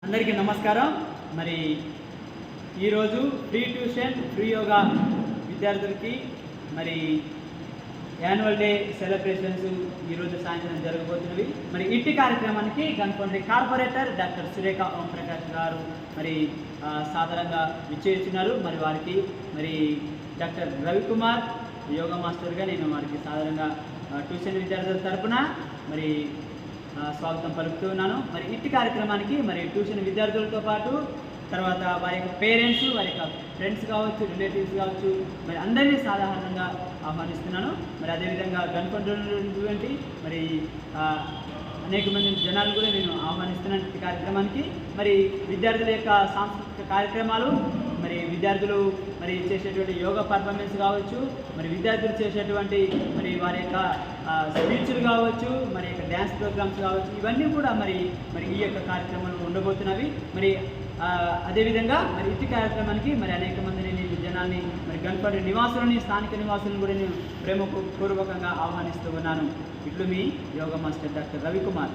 అందరికీ నమస్కారం. మరి ఈరోజు ఫ్రీ ట్యూషన్ ఫ్రీ యోగా విద్యార్థులకి మరి యాన్యువల్ డే సెలబ్రేషన్స్ ఈరోజు సాయంత్రం జరగబోతున్నవి. మరి ఇట్టి కార్యక్రమానికి గన్కొండ కార్పొరేటర్ డాక్టర్ సురేఖ ఓంప్రకాష్ గారు మరి సాధారణంగా విచ్చేస్తున్నారు. మరి వారికి మరి డాక్టర్ రవికుమార్ యోగా మాస్టర్గా నేను వారికి సాధారణంగా ట్యూషన్ విద్యార్థుల తరపున మరి స్వాగతం పలుకుతూ ఉన్నాను. మరి ఇట్టి కార్యక్రమానికి మరి ట్యూషన్ విద్యార్థులతో పాటు తర్వాత వారి యొక్క పేరెంట్స్, వారి యొక్క ఫ్రెండ్స్ కావచ్చు, రిలేటివ్స్ కావచ్చు, మరి అందరినీ సాధారణంగా ఆహ్వానిస్తున్నాను. మరి అదేవిధంగా గన్కొండ మరి అనేక మంది జనాలు కూడా నేను ఆహ్వానిస్తున్నాను ఈ కార్యక్రమానికి. మరి విద్యార్థుల యొక్క సాంస్కృతిక కార్యక్రమాలు, మరి విద్యార్థులు మరి చేసేటువంటి యోగా పర్ఫార్మెన్స్ కావచ్చు, మరి విద్యార్థులు చేసేటువంటి మరి వారి యొక్క స్పీచ్లు కావచ్చు, మరి యొక్క డ్యాన్స్ ప్రోగ్రామ్స్ కావచ్చు, ఇవన్నీ కూడా మరి ఈ యొక్క కార్యక్రమాలు ఉండబోతున్నవి. మరి అదేవిధంగా మరి ఇట్టి కార్యక్రమానికి మరి అనేక మందిని నేను జనాన్ని మరి గన్కొండ నివాసులని, స్థానిక నివాసులను కూడా నేను ప్రేమపూర్వకంగా ఆహ్వానిస్తూ ఉన్నాను. ఇట్లు మీ యోగా మాస్టర్ డాక్టర్ రవికుమార్.